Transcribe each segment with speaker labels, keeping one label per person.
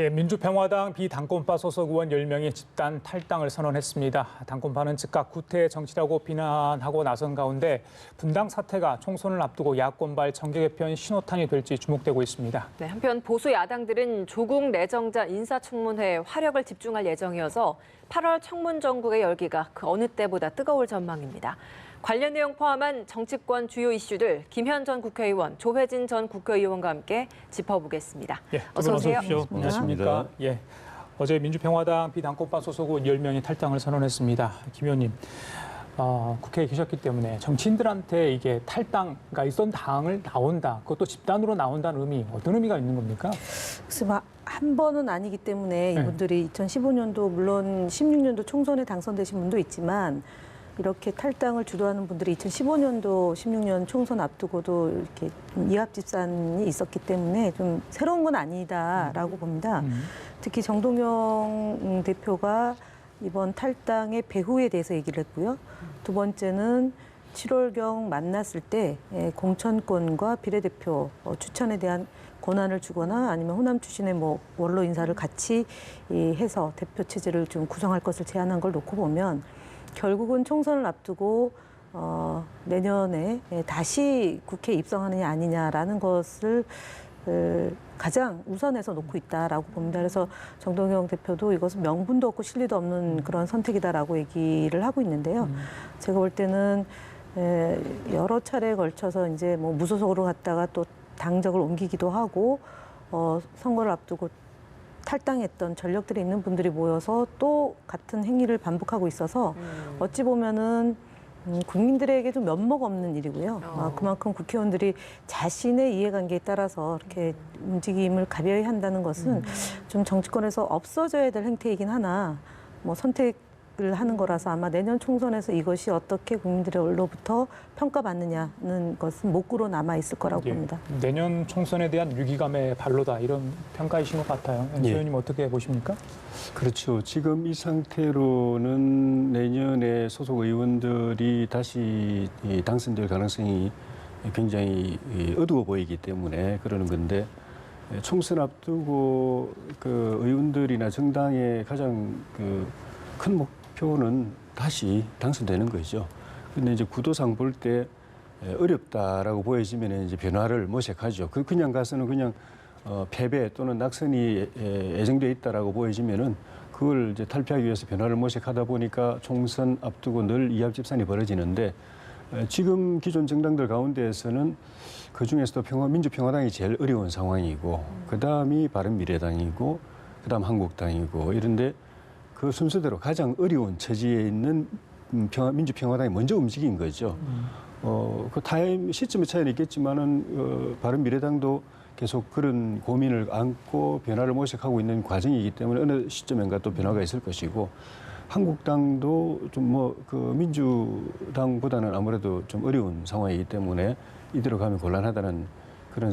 Speaker 1: 예, 민주평화당 비당권파 소속 의원 10명이 집단 탈당을 선언했습니다. 당권파는 즉각 구태 정치라고 비난하고 나선 가운데 분당 사태가 총선을 앞두고 야권발 정계 개편 신호탄이 될지 주목되고 있습니다.
Speaker 2: 네, 한편 보수 야당들은 조국 내정자 인사청문회에 화력을 집중할 예정이어서 8월 청문 정국의 열기가 그 어느 때보다 뜨거울 전망입니다. 관련 내용 포함한 정치권 주요 이슈들 김현 전 국회의원, 조혜진 전 국회의원과 함께 짚어보겠습니다.
Speaker 1: 예,
Speaker 2: 어서 오세요.
Speaker 1: 안녕하십니까? 예, 어제 민주평화당 비당권파 소속 의원 10명이 탈당을 선언했습니다. 김 의원님, 국회에 계셨기 때문에 정치인들한테 이게 탈당가 있던 당을 나온다, 그것도 집단으로 나온다는 의미, 어떤 의미가 있는 겁니까?
Speaker 3: 글쎄, 한 번은 아니기 때문에 이분들이 2015년도 물론 16년도 총선에 당선되신 분도 있지만 이렇게 탈당을 주도하는 분들이 2015년도 16년 총선 앞두고도 이렇게 좀 이합집산이 있었기 때문에 좀 새로운 건 아니다라고 봅니다. 특히 정동영 대표가 이번 탈당의 배후에 대해서 얘기를 했고요. 두 번째는 7월경 만났을 때 공천권과 비례대표 추천에 대한 권한을 주거나 아니면 호남 출신의 원로 인사를 같이 해서 대표 체제를 좀 구성할 것을 제안한 걸 놓고 보면 결국은 총선을 앞두고 내년에 다시 국회에 입성하느냐 아니냐라는 것을 가장 우선해서 놓고 있다라고 봅니다. 그래서 정동영 대표도 이것은 명분도 없고 실리도 없는 그런 선택이다라고 얘기를 하고 있는데요. 제가 볼 때는 여러 차례에 걸쳐서 이제 무소속으로 갔다가 또 당적을 옮기기도 하고 선거를 앞두고 탈당했던 전력들이 있는 분들이 모여서 또 같은 행위를 반복하고 있어서 어찌 보면은 국민들에게 좀 면목 없는 일이고요. 그만큼 국회의원들이 자신의 이해관계에 따라서 이렇게 움직임을 가벼이 한다는 것은 좀 정치권에서 없어져야 될 행태이긴 하나 선택을 하는 거라서 아마 내년 총선에서 이것이 어떻게 국민들로부터 평가받느냐는 것은 목구로 남아 있을 거라고 봅니다.
Speaker 1: 내년 총선에 대한 위기감의 발로다 이런 평가이신 것 같아요. 현 의원님 어떻게 보십니까?
Speaker 4: 그렇죠. 지금 이 상태로는 내년에 소속 의원들이 다시 당선될 가능성이 굉장히 어두워 보이기 때문에 그러는 건데 총선 앞두고 그 의원들이나 정당의 가장 큰 목표는 다시 당선되는 거죠. 근데 이제 구도상 볼 때 어렵다라고 보여지면 이제 변화를 모색하죠. 그냥 가서는 그냥 패배 또는 낙선이 예정돼 있다라고 보여지면은 그걸 이제 탈피하기 위해서 변화를 모색하다 보니까 총선 앞두고 늘 이합집산이 벌어지는데 지금 기존 정당들 가운데에서는 그 중에서도 민주평화당이 제일 어려운 상황이고 그 다음이 바른미래당이고 그 다음 한국당이고 이런데 그 순서대로 가장 어려운 처지에 있는 민주평화당이 먼저 움직인 거죠. 그 타임 시점의 차이는 있겠지만은 바른미래당도 계속 그런 고민을 안고 변화를 모색하고 있는 과정이기 때문에 어느 시점인가 또 변화가 있을 것이고 한국당도 좀 민주당보다는 아무래도 좀 어려운 상황이기 때문에 이대로 가면 곤란하다는 그런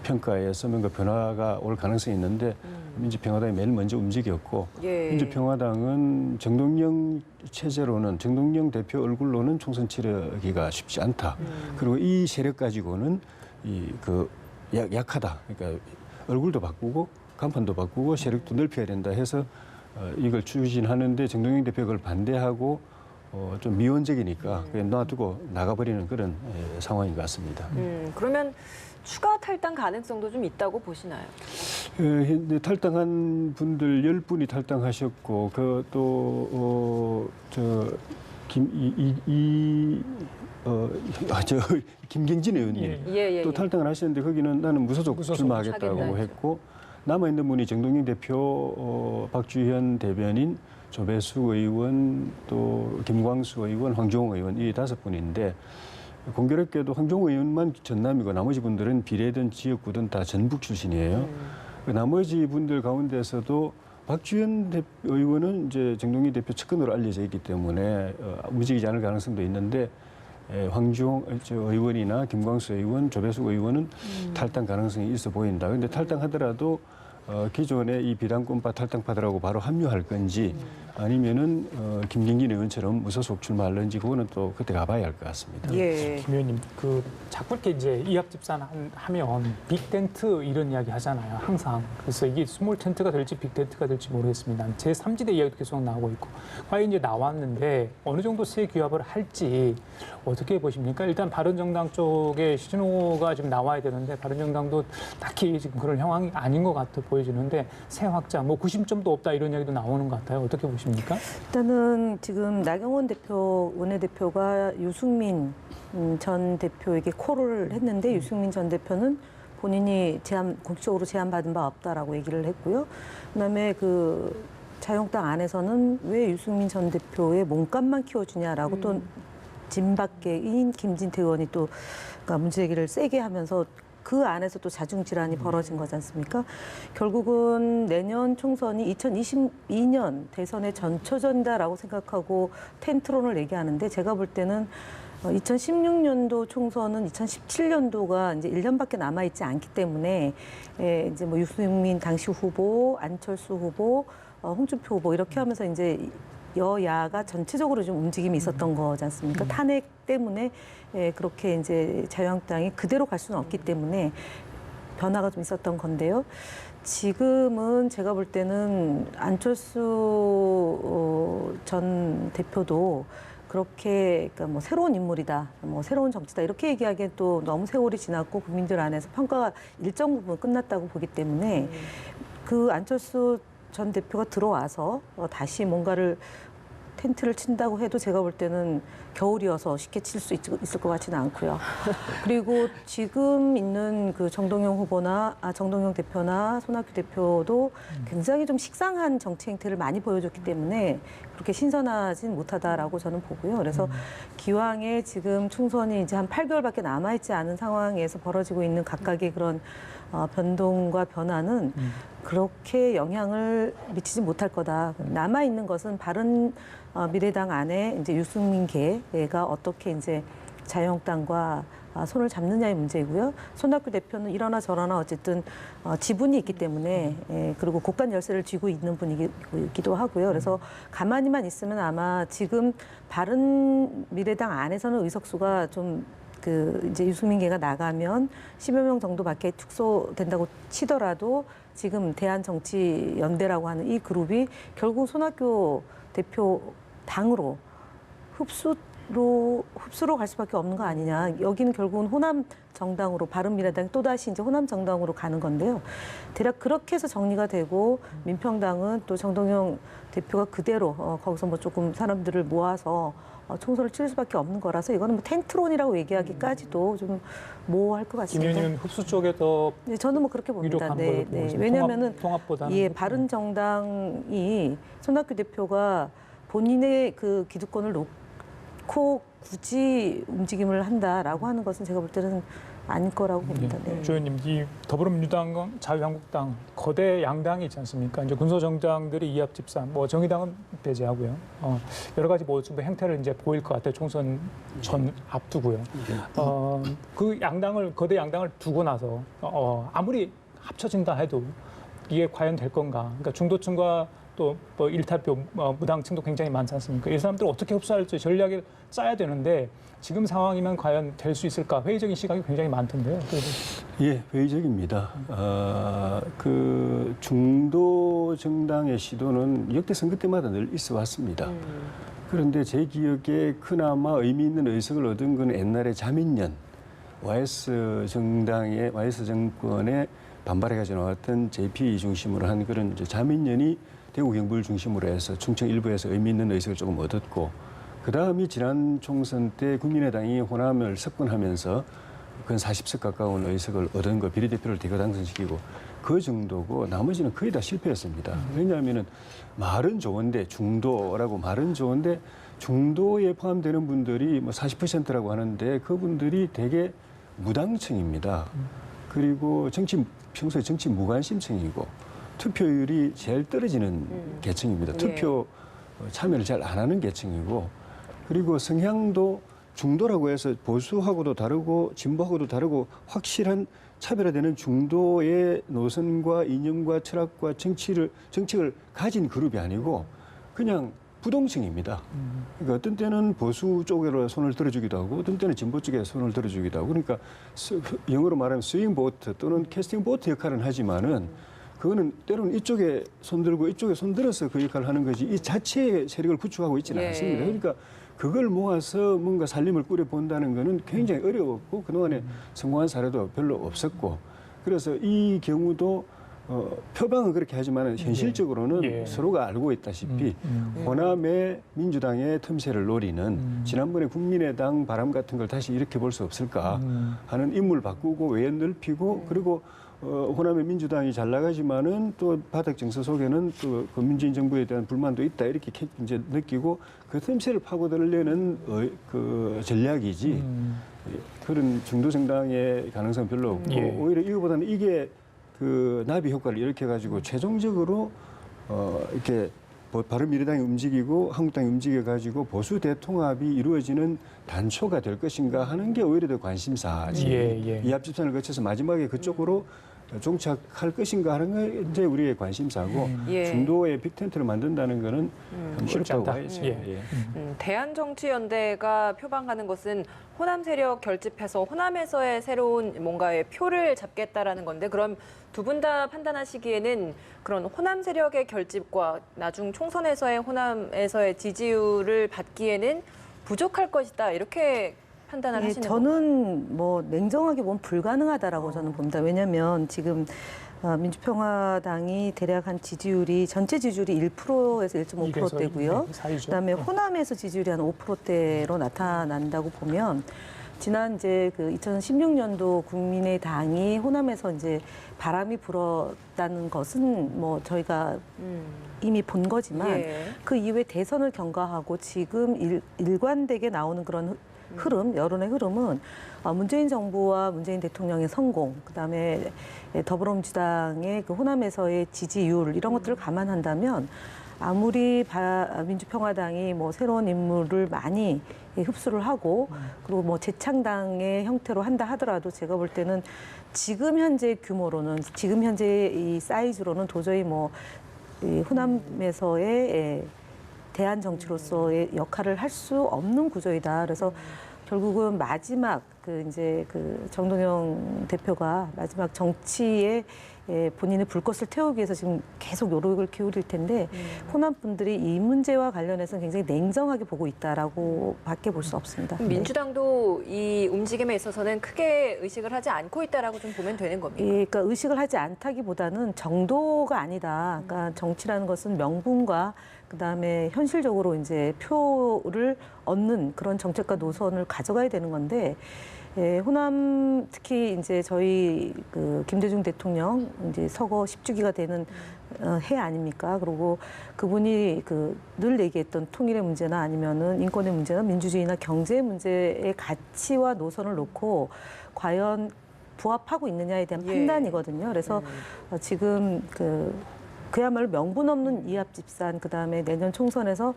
Speaker 4: 평가에서 뭔가 변화가 올 가능성이 있는데 민주평화당이 매일 먼저 움직였고 민주평화당은 정동영 체제로는 정동영 대표 얼굴로는 총선 치르기가 쉽지 않다. 그리고 이 세력 가지고는 약하다. 그러니까 얼굴도 바꾸고 간판도 바꾸고 세력도 넓혀야 된다 해서 이걸 추진하는데 정동영 대표가 그걸 반대하고 좀 미온적이니까 그냥 놔두고 나가버리는 그런 상황인 것 같습니다.
Speaker 2: 그러면 추가 탈당 가능성도 좀 있다고 보시나요?
Speaker 4: 탈당한 분들 10분이 탈당하셨고 김경진 의원님 또 탈당을 하셨는데 거기는 나는 무소속 출마하겠다고 했고 남아있는 분이 정동영 대표, 박주현 대변인, 조배숙 의원, 또 김광수 의원, 황종호 의원 이 5분인데 공교롭게도 황종호 의원만 전남이고 나머지 분들은 비례든 지역구든 다 전북 출신이에요. 나머지 분들 가운데서도 박주현 의원은 이제 정동영 대표 측근으로 알려져 있기 때문에 움직이지 않을 가능성도 있는데 황주홍 의원이나 김광수 의원, 조배숙 의원은 탈당 가능성이 있어 보인다. 그런데 탈당하더라도 기존의 이 비당권파 탈당파들하고 바로 합류할 건지 아니면은 김경진 의원처럼 무소속 출마할런지 그거는 또 그때 가봐야 할 것 같습니다.
Speaker 3: 예.
Speaker 1: 김 의원님, 자꾸 이렇게 이제 이합 집산 하면 빅텐트 이런 이야기 하잖아요. 항상. 그래서 이게 스몰 텐트가 될지 빅텐트가 될지 모르겠습니다. 제3지대 이야기도 계속 나오고 있고. 과연 이제 나왔는데 어느 정도 세 규합을 할지 어떻게 보십니까? 일단 바른정당 쪽에 신호가 지금 나와야 되는데 바른정당도 딱히 지금 그런 상황이 아닌 것 같아 보여지는데 새 확장, 90점도 없다 이런 이야기도 나오는 것 같아요. 어떻게 보십니까? 일단은
Speaker 3: 지금 나경원 대표, 원내대표가 유승민 전 대표에게 콜을 했는데 유승민 전 대표는 본인이 공식적으로 제안받은 바 없다라고 얘기를 했고요. 그다음에 자유한국당 안에서는 왜 유승민 전 대표의 몸값만 키워주냐라고 또 진박계인 김진태 의원이 또 그러니까 문제 제기를 세게 하면서 그 안에서 또 자중질환이 벌어진 거지 않습니까? 결국은 내년 총선이 2022년 대선의 전초전이다라고 생각하고 텐트론을 얘기하는데 제가 볼 때는 2016년도 총선은 2017년도가 이제 1년밖에 남아있지 않기 때문에 이제 유승민 당시 후보, 안철수 후보, 홍준표 후보 이렇게 하면서 이제 여야가 전체적으로 좀 움직임이 있었던 거지 않습니까? 탄핵 때문에 그렇게 이제 자유한국당이 그대로 갈 수는 없기 때문에 변화가 좀 있었던 건데요. 지금은 제가 볼 때는 안철수 전 대표도 그렇게 그러니까 새로운 인물이다, 새로운 정치다 이렇게 얘기하기엔 또 너무 세월이 지났고 국민들 안에서 평가가 일정 부분 끝났다고 보기 때문에 안철수 전 대표가 들어와서 다시 뭔가를 텐트를 친다고 해도 제가 볼 때는 겨울이어서 쉽게 칠 수 있을 것 같지는 않고요. 그리고 지금 있는 정동영 대표나 손학규 대표도 굉장히 좀 식상한 정치 행태를 많이 보여줬기 때문에 그렇게 신선하진 못하다라고 저는 보고요. 그래서 기왕에 지금 총선이 이제 한 8개월밖에 남아있지 않은 상황에서 벌어지고 있는 각각의 그런 변동과 변화는 그렇게 영향을 미치지 못할 거다. 남아 있는 것은 바른 미래당 안에 이제 유승민계가 어떻게 이제 자유한국당과 손을 잡느냐의 문제이고요. 손학규 대표는 이러나 저러나 어쨌든 지분이 있기 때문에 그리고 고관 열쇠를 쥐고 있는 분이기도 하고요. 그래서 가만히만 있으면 아마 지금 바른 미래당 안에서는 의석수가 좀 이제 유승민계가 나가면 10여 명 정도밖에 축소된다고 치더라도 지금 대한정치연대라고 하는 이 그룹이 결국 손학규 대표 당으로 흡수로 갈 수밖에 없는 거 아니냐. 여기는 결국은 호남 정당으로 바른미래당이 또다시 이제 호남 정당으로 가는 건데요. 대략 그렇게 해서 정리가 되고 민평당은 또 정동영 대표가 그대로 거기서 조금 사람들을 모아서 총선을 치를 수밖에 없는 거라서 이거는 텐트론이라고 얘기하기까지도 좀 모호할 것 같습니다.
Speaker 1: 김 의원님은 흡수 쪽에 더
Speaker 3: 네, 저는 그렇게 봅니다. 네. 왜냐하면은
Speaker 1: 통합보다는
Speaker 3: 바른정당이 손학규 대표가 본인의 기득권을 놓고 굳이 움직임을 한다라고 하는 것은 제가 볼 때는 아닐 거라고 봅니다. 네.
Speaker 1: 조 의원님, 이 더불어민주당과 자유한국당 거대 양당이 있지 않습니까? 이제 군소정당들이 이합 집산, 정의당은 배제하고요. 여러 가지 좀 행태를 이제 보일 것 같아요. 총선 전 앞두고요. 거대 양당을 두고 나서 아무리 합쳐진다 해도 이게 과연 될 건가? 그러니까 중도층과 또 일타표 무당층도 굉장히 많지 않습니까? 이 사람들을 어떻게 흡수할지 전략을 짜야 되는데 지금 상황이면 과연 될 수 있을까? 회의적인 시각이 굉장히 많던데요.
Speaker 4: 예, 회의적입니다. 중도 정당의 시도는 역대 선거 때마다 늘 있어 왔습니다. 그런데 제 기억에 그나마 의미 있는 의석을 얻은 건 옛날에 자민련, YS 정권에 반발해 가지고 나왔던 JP 중심으로 한 그런 자민련이 대구 경북을 중심으로 해서 충청 일부에서 의미 있는 의석을 조금 얻었고 그다음이 지난 총선 때 국민의당이 호남을 석권하면서 근 40석 가까운 의석을 얻은 거 비례대표를 대거 당선시키고 그 정도고 나머지는 거의 다 실패했습니다. 왜냐하면은 말은 좋은데 중도라고 말은 좋은데 중도에 포함되는 분들이 40%라고 하는데 그분들이 대개 무당층입니다. 그리고 평소에 정치 무관심층이고 투표율이 제일 떨어지는 계층입니다. 투표 참여를 잘 안 하는 계층이고 그리고 성향도 중도라고 해서 보수하고도 다르고 진보하고도 다르고 확실한 차별화되는 중도의 노선과 이념과 철학과 정책을 가진 그룹이 아니고 그냥 부동층입니다. 그러니까 어떤 때는 보수 쪽으로 손을 들어주기도 하고 어떤 때는 진보 쪽에 손을 들어주기도 하고 그러니까 영어로 말하면 스윙 보트 또는 캐스팅 보트 역할은 하지만은 그거는 때로는 이쪽에 손들고 이쪽에 손들어서 그 역할을 하는 거지 이 자체의 세력을 구축하고 있지는
Speaker 2: 예.
Speaker 4: 않습니다. 그러니까 그걸 모아서 뭔가 살림을 꾸려본다는 거는 굉장히 어려웠고 그동안에 성공한 사례도 별로 없었고 그래서 이 경우도 표방은 그렇게 하지만 현실적으로는
Speaker 1: 예.
Speaker 4: 서로가 알고 있다시피 호남의 민주당의 틈새를 노리는 지난번에 국민의당 바람 같은 걸 다시 이렇게 볼 수 없을까 하는 인물 바꾸고 외연 넓히고 그리고 호남의 민주당이 잘 나가지만은 또 바닥 정서 속에는 또 그 문재인 정부에 대한 불만도 있다 이렇게 이제 느끼고 그 틈새를 파고들려는 그 전략이지 그런 중도 정당의 가능성 은 별로 없고
Speaker 1: 예.
Speaker 4: 오히려 이거보다는 이게 그 나비 효과를 일으켜 가지고 최종적으로 이렇게 바른미래당이 움직이고 한국당이 움직여 가지고 보수 대통합이 이루어지는 단초가 될 것인가 하는 게 오히려 더 관심사지.
Speaker 1: 예.
Speaker 4: 이 앞집산을 거쳐서 마지막에 그쪽으로 종착할 것인가 하는 게 이제 우리의 관심사고
Speaker 2: 예.
Speaker 4: 중도의 빅텐트를 만든다는 거는
Speaker 1: 쉽지
Speaker 4: 어렵다고
Speaker 1: 않다.
Speaker 4: 봐야죠.
Speaker 1: 예.
Speaker 2: 대한정치연대가 표방하는 것은 호남 세력 결집해서 호남에서의 새로운 뭔가의 표를 잡겠다라는 건데 그럼 두 분 다 판단하시기에는 그런 호남 세력의 결집과 나중 총선에서의 호남에서의 지지율을 받기에는 부족할 것이다 이렇게 판단을 하시는 건가요?
Speaker 3: 저는 뭐 냉정하게 보면 불가능하다라고 저는 봅니다. 왜냐하면 지금 민주평화당이 대략 한 지지율이 전체 지지율이 1%에서 1.5%대고요. 그다음에 호남에서 지지율이 한 5%대로 나타난다고 보면 지난 이제 그 2016년도 국민의당이 호남에서 이제 바람이 불었다는 것은 뭐 저희가 이미 본 거지만
Speaker 2: 예.
Speaker 3: 그 이후에 대선을 경과하고 지금 일관되게 나오는 그런 흐름, 여론의 흐름은 문재인 정부와 문재인 대통령의 성공, 그다음에 더불어민주당의 그 호남에서의 지지율 이런 것들을 감안한다면 아무리 민주평화당이 뭐 새로운 인물을 많이 흡수를 하고 그리고 뭐 재창당의 형태로 한다 하더라도 제가 볼 때는 지금 현재 규모로는 지금 현재 이 사이즈로는 도저히 뭐 이 호남에서의 대한 정치로서의 역할을 할 수 없는 구조이다. 그래서 결국은 마지막 그 이제 그 정동영 대표가 마지막 정치에 본인의 불꽃을 태우기 위해서 지금 계속 노력을 기울일 텐데 호남 분들이 이 문제와 관련해서는 굉장히 냉정하게 보고 있다라고 밖에 볼 수 없습니다.
Speaker 2: 민주당도 이 움직임에 있어서는 크게 의식을 하지 않고 있다라고 좀 보면 되는 겁니다.
Speaker 3: 예, 그러니까 의식을 하지 않다기보다는 정도가 아니다. 그러니까 정치라는 것은 명분과 그다음에 현실적으로 이제 표를 얻는 그런 정책과 노선을 가져가야 되는 건데 호남 특히 이제 저희 그 김대중 대통령 이제 서거 10주기가 되는 해 아닙니까? 그리고 그분이 그 늘 얘기했던 통일의 문제나 아니면은 인권의 문제나 민주주의나 경제 문제의 가치와 노선을 놓고 과연 부합하고 있느냐에 대한 판단이거든요. 그래서 지금 그야말로 명분 없는 이합집산 그다음에 내년 총선에서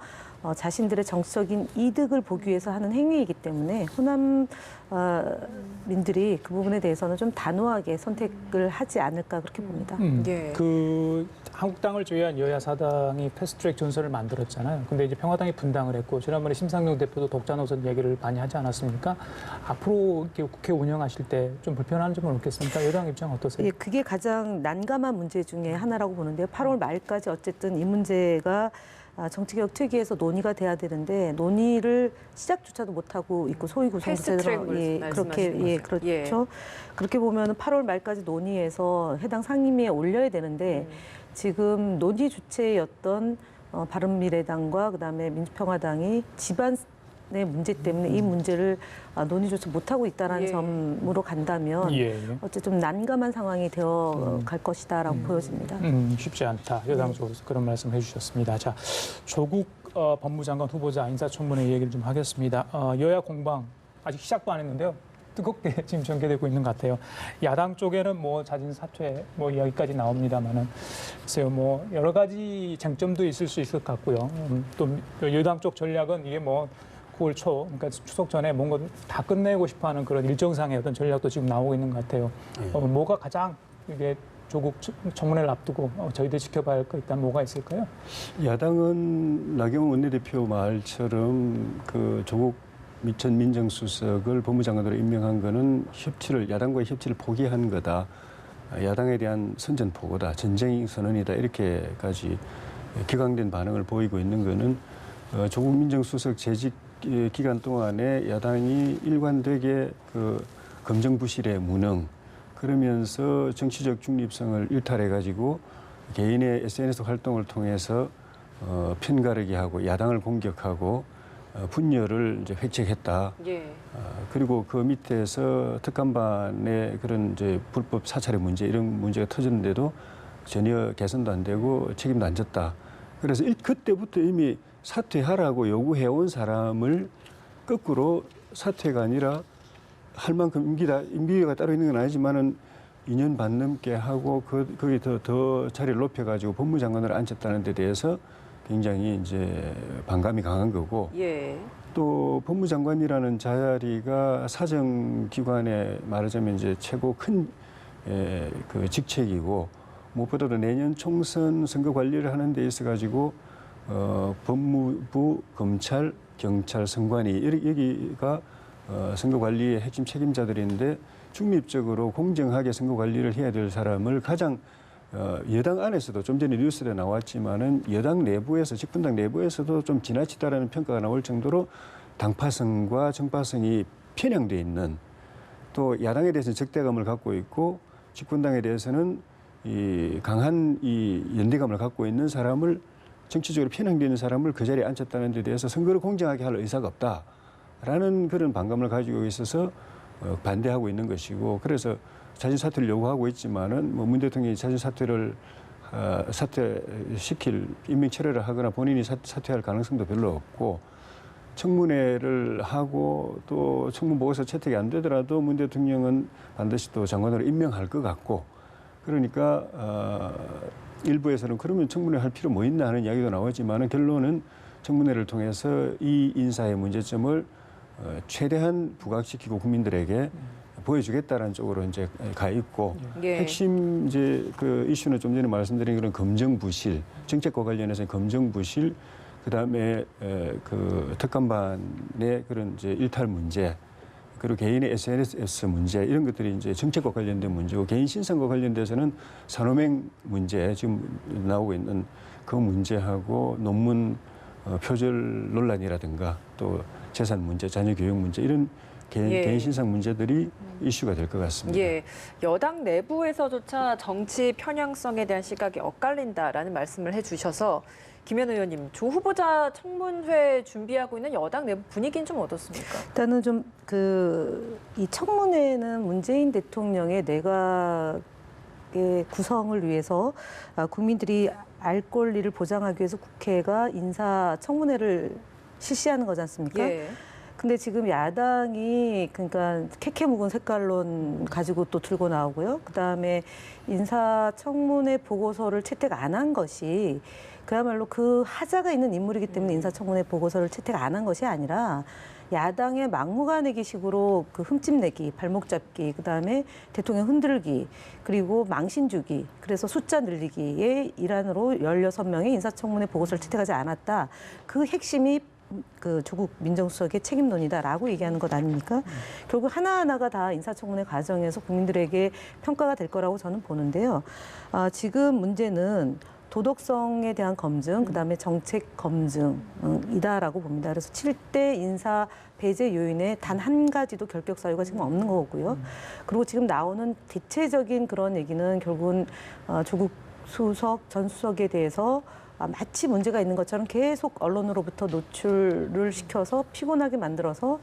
Speaker 3: 자신들의 정치적인 이득을 보기 위해서 하는 행위이기 때문에 호남 민들이 그 부분에 대해서는 좀 단호하게 선택을 하지 않을까 그렇게 봅니다.
Speaker 2: 예.
Speaker 1: 그 한국당을 제외한 여야 사당이 패스트트랙 전선을 만들었잖아요. 근데 이제 평화당이 분당을 했고 지난번에 심상정 대표도 독자 노선 얘기를 많이 하지 않았습니까? 앞으로 이렇게 국회 운영하실 때 좀 불편한 점은 없겠습니까? 여당 입장 어떠세요?
Speaker 3: 예, 그게 가장 난감한 문제 중에 하나라고 보는데요. 8월 말까지 어쨌든 이 문제가 정치개혁 특위에서 논의가 돼야 되는데 논의를 시작조차도 못하고 있고 소위 구성부처럼 그렇게 그렇죠.
Speaker 2: 예.
Speaker 3: 그렇게 보면 8월 말까지 논의해서 해당 상임위에 올려야 되는데 지금 논의 주체였던 바른미래당과 그다음에 민주평화당이 집안의 문제 때문에 이 문제를 논의조차 못하고 있다는 점으로 간다면 어쨌든 좀 난감한 상황이 되어 갈 것이다라고 보여집니다.
Speaker 1: 쉽지 않다. 여당 쪽에서 그런 말씀 해주셨습니다. 자, 조국 법무장관 후보자 인사청문회 얘기를 좀 하겠습니다. 여야 공방 아직 시작도 안 했는데요. 뜨겁게 지금 전개되고 있는 것 같아요. 야당 쪽에는 뭐 자진 사퇴 뭐 이야기까지 나옵니다만은 글쎄요 뭐 여러 가지 쟁점도 있을 수 있을 것 같고요. 또 여당 쪽 전략은 이게 뭐 9월 초, 그러니까 추석 전에 뭔가 다 끝내고 싶어하는 그런 일정상의 어떤 전략도 지금 나오고 있는 것 같아요. 뭐가 가장 이게 조국 청문회를 앞두고 저희들 지켜봐야 할 거 일단 뭐가 있을까요?
Speaker 4: 야당은 나경원 원내대표 말처럼 그 조국 전 민정수석을 법무장관으로 임명한 거는 야당과의 협치를 포기한 거다. 야당에 대한 선전포고다. 전쟁 선언이다. 이렇게까지 격앙된 반응을 보이고 있는 거는 조국 민정수석 재직 기간 동안에 야당이 일관되게 그 검정부실의 무능, 그러면서 정치적 중립성을 일탈해가지고 개인의 SNS 활동을 통해서 편가르기 하고 야당을 공격하고 분열을 이제 획책했다.
Speaker 2: 예.
Speaker 4: 그리고 그 밑에서 특감반의 그런 이제 불법 사찰의 문제 이런 문제가 터졌는데도 전혀 개선도 안 되고 책임도 안 졌다. 그래서 그때부터 이미 사퇴하라고 요구해온 사람을 거꾸로 사퇴가 아니라 할 만큼 임기가 따로 있는 건 아니지만은 2년 반 넘게 하고 거기 더 자리를 높여가지고 법무장관을 앉혔다는 데 대해서 굉장히 이제 반감이 강한 거고
Speaker 2: 예.
Speaker 4: 또 법무장관이라는 자리가 사정기관에 말하자면 이제 최고 큰 그 직책이고 무엇보다도 내년 총선 선거 관리를 하는 데 있어 가지고 법무부, 검찰, 경찰, 선관위 여기가 선거 관리의 핵심 책임자들인데 중립적으로 공정하게 선거 관리를 해야 될 사람을 가장 여당 안에서도 좀 전에 뉴스에 나왔지만은 여당 내부에서 집권당 내부에서도 좀 지나치다라는 평가가 나올 정도로 당파성과 정파성이 편향돼 있는 또 야당에 대해서는 적대감을 갖고 있고 집권당에 대해서는 이 강한 이 연대감을 갖고 있는 사람을 정치적으로 편향되어 있는 사람을 그 자리에 앉혔다는 데 대해서 선거를 공정하게 할 의사가 없다라는 그런 반감을 가지고 있어서 반대하고 있는 것이고 그래서 자진 사퇴를 요구하고 있지만은 뭐 문 대통령이 자진 사퇴를 사퇴시킬 임명 철회를 하거나 본인이 사퇴할 가능성도 별로 없고 청문회를 하고 또 청문 보고서 채택이 안 되더라도 문 대통령은 반드시 또 장관으로 임명할 것 같고 그러니까 일부에서는 그러면 청문회 할 필요 뭐 있나 하는 이야기도 나오지만은 결론은 청문회를 통해서 이 인사의 문제점을 최대한 부각시키고 국민들에게 보여주겠다는 쪽으로 이제 가 있고
Speaker 2: 예.
Speaker 4: 핵심 이제 그 이슈는 좀 전에 말씀드린 그런 검정부실 정책과 관련해서 검정부실 그다음에 그 특감반의 그런 이제 일탈 문제 그리고 개인의 SNS 문제 이런 것들이 이제 정책과 관련된 문제고 개인 신상과 관련돼서는 산호맹 문제 지금 나오고 있는 그 문제하고 논문 표절 논란이라든가 또 재산 문제, 자녀 교육 문제 이런 개인 신상 문제들이 이슈가 될 것 같습니다.
Speaker 2: 예, 여당 내부에서조차 정치 편향성에 대한 시각이 엇갈린다라는 말씀을 해주셔서 김현 의원님, 조 후보자 청문회 준비하고 있는 여당 내부 분위기는 좀 어떻습니까?
Speaker 3: 일단은 좀 이 청문회는 문재인 대통령의 내각의 구성을 위해서 국민들이 알 권리를 보장하기 위해서 국회가 인사 청문회를 실시하는 거지 않습니까?
Speaker 2: 예.
Speaker 3: 근데 지금 야당이 그러니까 캐캐 묵은 색깔론 가지고 또 들고 나오고요. 그다음에 인사청문회 보고서를 채택 안 한 것이 그야말로 그 하자가 있는 인물이기 때문에 인사청문회 보고서를 채택 안 한 것이 아니라 야당의 막무가내기식으로 그 흠집 내기, 발목 잡기, 그다음에 대통령 흔들기, 그리고 망신 주기, 그래서 숫자 늘리기의 일환으로 16명의 인사청문회 보고서를 채택하지 않았다. 그 핵심이 그 조국 민정수석의 책임론이다라고 얘기하는 것 아닙니까? 결국 하나하나가 다 인사청문회 과정에서 국민들에게 평가가 될 거라고 저는 보는데요. 지금 문제는 도덕성에 대한 검증, 그다음에 정책 검증이다라고 봅니다. 그래서 7대 인사 배제 요인에 단 한 가지도 결격 사유가 지금 없는 거고요. 그리고 지금 나오는 대체적인 그런 얘기는 결국은 조국 수석, 전 수석에 대해서 마치 문제가 있는 것처럼 계속 언론으로부터 노출을 시켜서 피곤하게 만들어서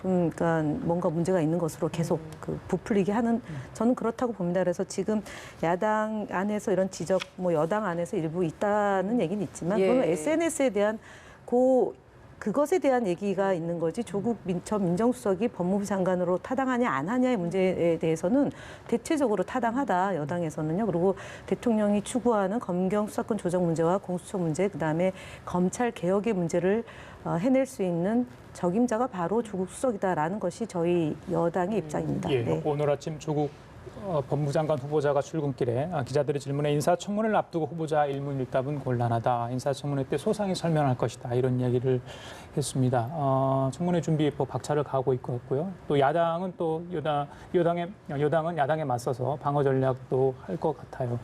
Speaker 3: 좀 그러니까 뭔가 문제가 있는 것으로 계속 그 부풀리게 하는 저는 그렇다고 봅니다. 그래서 지금 야당 안에서 이런 지적, 뭐 여당 안에서 일부 있다는 얘기는 있지만
Speaker 2: 예.
Speaker 3: 그건 SNS에 대한 그것에 대한 얘기가 있는 거지 조국 전 민정수석이 법무부 장관으로 타당하냐 안 하냐의 문제에 대해서는 대체적으로 타당하다 여당에서는요. 그리고 대통령이 추구하는 검경 수사권 조정 문제와 공수처 문제 그다음에 검찰 개혁의 문제를 해낼 수 있는 적임자가 바로 조국 수석이다라는 것이 저희 여당의 입장입니다.
Speaker 1: 예,
Speaker 3: 네.
Speaker 1: 오늘 아침 조국 법무부 장관 후보자가 출근길에 기자들의 질문에 인사청문회를 앞두고 후보자 일문일답은 곤란하다. 인사청문회 때 소상히 설명할 것이다. 이런 이야기를 했습니다. 청문회 준비에 박차를 가하고 있고요. 또 야당은 또 여당은 야당에 맞서서 방어 전략도 할 것 같아요.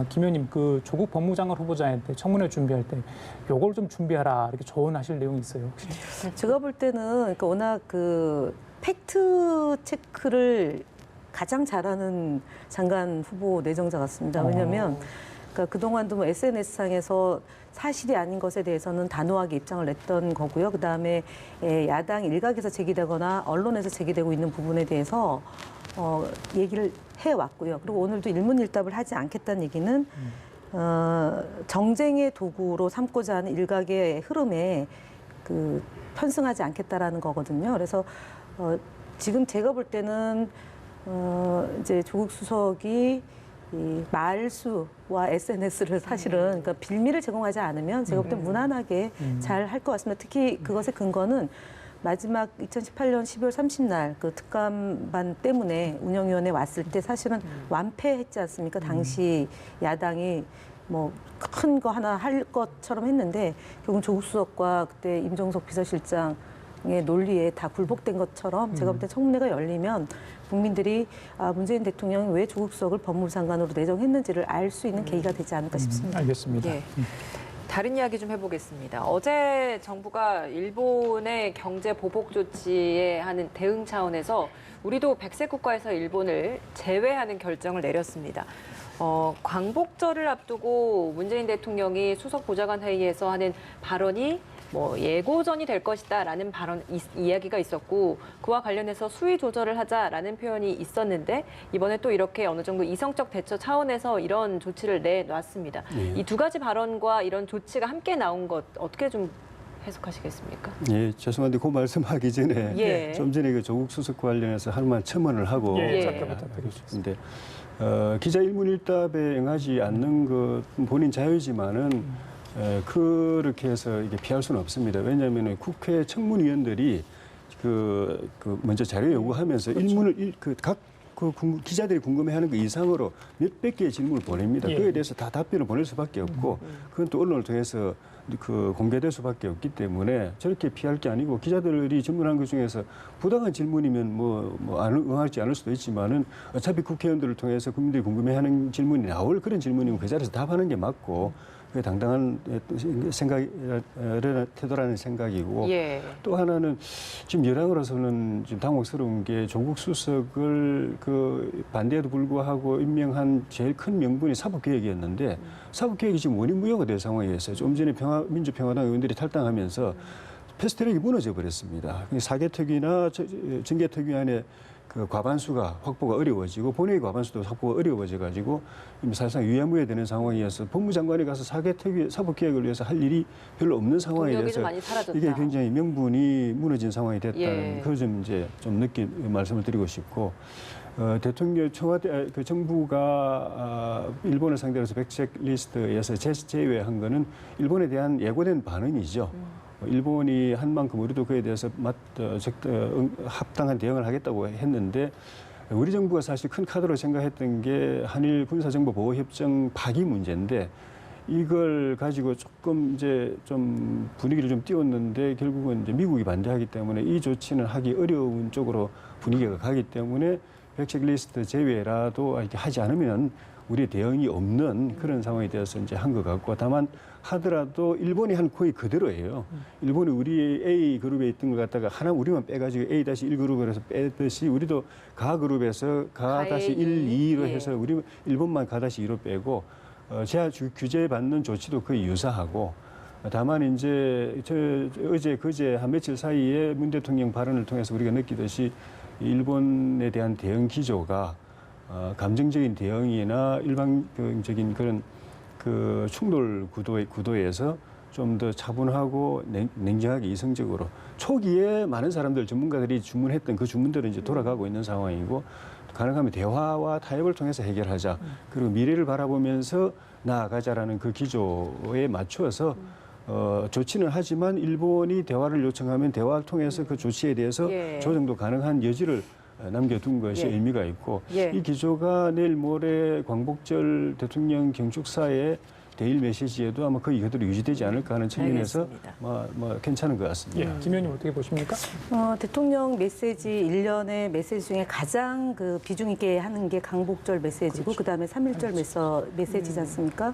Speaker 1: 김 의원님, 그 조국 법무부 장관 후보자한테 청문회 준비할 때 요걸 좀 준비하라 이렇게 조언하실 내용이 있어요, 혹시?
Speaker 3: 제가 볼 때는 그러니까 워낙 그 팩트 체크를 가장 잘하는 장관 후보 내정자 같습니다. 왜냐하면 그러니까 그동안도 뭐 SNS상에서 사실이 아닌 것에 대해서는 단호하게 입장을 냈던 거고요. 그다음에 야당 일각에서 제기되거나 언론에서 제기되고 있는 부분에 대해서 얘기를 해왔고요. 그리고 오늘도 일문일답을 하지 않겠다는 얘기는 정쟁의 도구로 삼고자 하는 일각의 흐름에 그 편승하지 않겠다라는 거거든요. 그래서 지금 제가 볼 때는 이제 조국 수석이 이 말수와 SNS를 사실은 그러니까 빌미를 제공하지 않으면 제가 볼 때 무난하게 잘 할 것 같습니다. 특히 그것의 근거는 마지막 2018년 12월 30날 그 특감반 때문에 운영위원회 왔을 때 사실은 완패했지 않습니까? 당시 야당이 뭐 큰 거 하나 할 것처럼 했는데 결국 조국 수석과 그때 임종석 비서실장의 논리에 다 굴복된 것처럼 제가 볼 때 청문회가 열리면 국민들이 문재인 대통령이 왜 조국 수석을 법무부 장관으로 내정했는지를 알 수 있는 계기가 되지 않을까 싶습니다.
Speaker 1: 알겠습니다.
Speaker 2: 예. 다른 이야기 좀 해보겠습니다. 어제 정부가 일본의 경제 보복 조치에 하는 대응 차원에서 우리도 백색 국가에서 일본을 제외하는 결정을 내렸습니다. 광복절을 앞두고 문재인 대통령이 수석 보좌관 회의에서 하는 발언이 뭐 예고전이 될 것이다라는 이야기가 있었고 그와 관련해서 수위 조절을 하자라는 표현이 있었는데 이번에 또 이렇게 어느 정도 이성적 대처 차원에서 이런 조치를 내놨습니다. 이 두 가지 발언과 이런 조치가 함께 나온 것 어떻게 좀 해석하시겠습니까?
Speaker 4: 예, 죄송한데 그 말씀하기 전에
Speaker 2: 예.
Speaker 4: 좀 전에 그 조국 수석 관련해서 하루만 첨언을 하고
Speaker 1: 짧게
Speaker 4: 하고 싶은데 기자 일문일답에 응하지 않는 것 본인 자유지만은 그렇게 해서 이게 피할 수는 없습니다. 왜냐하면 국회 청문위원들이 먼저 자료 요구하면서 일문을 각 기자들이 궁금해하는 그 이상으로 몇백 개의 질문을 보냅니다. 그에 대해서 다 답변을 보낼 수밖에 없고 그건 또 언론을 통해서 공개될 수밖에 없기 때문에 저렇게 피할 게 아니고 기자들이 질문한 것 중에서 부당한 질문이면 응하지 않을 수도 있지만은 어차피 국회의원들을 통해서 국민들이 궁금해하는 질문이 나올 그런 질문이면 그 자리에서 답하는 게 맞고 그게 당당한 태도라는 생각이고
Speaker 2: 예.
Speaker 4: 또 하나는 지금 여당으로서는 지금 당혹스러운 게 조국 수석을 반대에도 불구하고 임명한 제일 큰 명분이 사법개혁이었는데 사법개혁이 지금 원인무효가 된 상황이었어요. 좀 전에 민주평화당 의원들이 탈당하면서 패스트트랙이 무너져 버렸습니다. 사개특위나 정개특위안에 그 과반수가 확보가 어려워지고 본회의 과반수도 확보가 어려워져가지고 사실상 유야무야 되는 상황이어서 법무장관이 가서 사법개혁을 위해서 할 일이 별로 없는 상황이 돼서
Speaker 2: 많이 사라졌다.
Speaker 4: 이게 굉장히 명분이 무너진 상황이 됐다는
Speaker 2: 예.
Speaker 4: 그 점 이제 좀 말씀을 드리고 싶고 대통령 청와대 정부가 일본을 상대로 해서 백색 리스트에서 제외한 거는 일본에 대한 예고된 반응이죠. 일본이 한 만큼 우리도 그에 대해서 합당한 대응을 하겠다고 했는데 우리 정부가 사실 큰 카드로 생각했던 게 한일 군사정보보호협정 파기 문제인데 이걸 가지고 조금 이제 좀 분위기를 좀 띄웠는데 결국은 이제 미국이 반대하기 때문에 이 조치는 하기 어려운 쪽으로 분위기가 가기 때문에 백색 리스트 제외라도 이렇게 하지 않으면 우리의 대응이 없는 그런 상황이 되어서 이제 한 것 같고 다만 하더라도 일본이 한 거의 그대로예요. 일본이 우리 A 그룹에 있던 걸 갖다가 하나 우리만 빼가지고 A-1그룹을 해서 빼듯이 우리도 가 그룹에서 가-1, 2로 해서 우리 일본만 가-2로 빼고 제한 규제 받는 조치도 거의 유사하고 다만 이제 어제 그제 한 며칠 사이에 문 대통령 발언을 통해서 우리가 느끼듯이 일본에 대한 대응 기조가 감정적인 대응이나 일방적인 그런 그 충돌 구도에서 좀 더 차분하고 냉정하게 이성적으로 초기에 많은 사람들 전문가들이 주문했던 그 주문들은 이제 돌아가고 있는 상황이고 가능하면 대화와 타협을 통해서 해결하자. 그리고 미래를 바라보면서 나아가자라는 그 기조에 맞춰서 조치는 하지만 일본이 대화를 요청하면 대화를 통해서 그 조치에 대해서
Speaker 2: 예.
Speaker 4: 조정도 가능한 여지를 남겨둔 것이
Speaker 2: 예.
Speaker 4: 의미가 있고
Speaker 2: 예.
Speaker 4: 이 기조가 내일 모레 광복절 대통령 경축사의 대일 메시지에도 아마 거의 그대로 유지되지 않을까 하는 측면에서
Speaker 2: 알겠습니다.
Speaker 4: 괜찮은 것 같습니다.
Speaker 1: 예, 김 의원님 어떻게 보십니까?
Speaker 3: 대통령 메시지 일련의 메시지 중에 가장 그 비중 있게 하는 게 강복절 메시지고 그다음에 3.1절 메시지지 않습니까?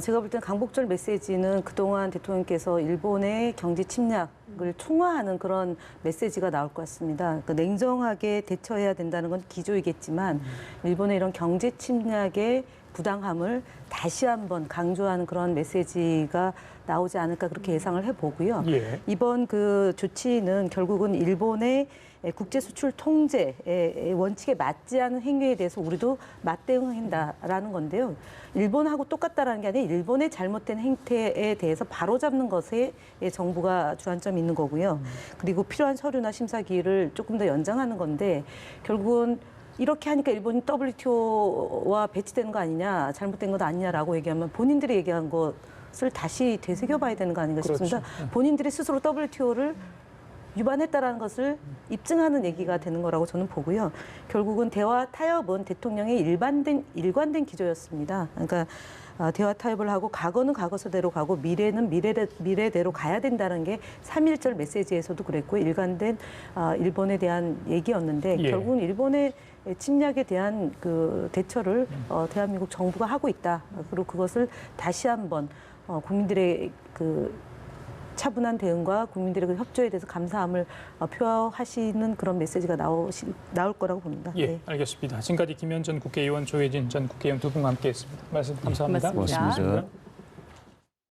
Speaker 3: 제가 볼 때는 강복절 메시지는 그동안 대통령께서 일본의 경제 침략을 총화하는 그런 메시지가 나올 것 같습니다. 그러니까 냉정하게 대처해야 된다는 건 기조이겠지만 일본의 이런 경제 침략의 부당함을 다시 한번 강조하는 그런 메시지가 나오지 않을까 그렇게 예상을 해보고요.
Speaker 1: 예.
Speaker 3: 이번 그 조치는 결국은 일본의 국제 수출 통제의 원칙에 맞지 않은 행위에 대해서 우리도 맞대응한다라는 건데요. 일본하고 똑같다라는 게 아니라 일본의 잘못된 행태에 대해서 바로잡는 것에 정부가 주안점이 있는 거고요. 그리고 필요한 서류나 심사 기일을 조금 더 연장하는 건데 결국은 이렇게 하니까 일본이 WTO와 배치되는 거 아니냐, 잘못된 것 아니냐라고 얘기하면 본인들이 얘기한 것을 다시 되새겨봐야 되는 거 아닌가
Speaker 1: 그렇죠.
Speaker 3: 싶습니다. 본인들이 스스로 WTO를 위반했다라는 것을 입증하는 얘기가 되는 거라고 저는 보고요. 결국은 대화 타협은 대통령의 일관된 기조였습니다. 그러니까 대화 타협을 하고 과거는 과거서대로 가고 미래는 미래대로 가야 된다는 게 3.1절 메시지에서도 그랬고 일관된 일본에 대한 얘기였는데
Speaker 1: 예.
Speaker 3: 결국은 일본의 침략에 대한 그 대처를 대한민국 정부가 하고 있다. 그리고 그것을 다시 한번 국민들의 그 차분한 대응과 국민들의 그 협조에 대해서 감사함을 표하시는 그런 메시지가 나올 거라고 봅니다.
Speaker 1: 예,
Speaker 3: 네.
Speaker 1: 알겠습니다. 지금까지 김현 전 국회의원, 조혜진 전 국회의원 두 분과 함께했습니다. 말씀 감사합니다.
Speaker 2: 고맙습니다.
Speaker 4: 고맙습니다.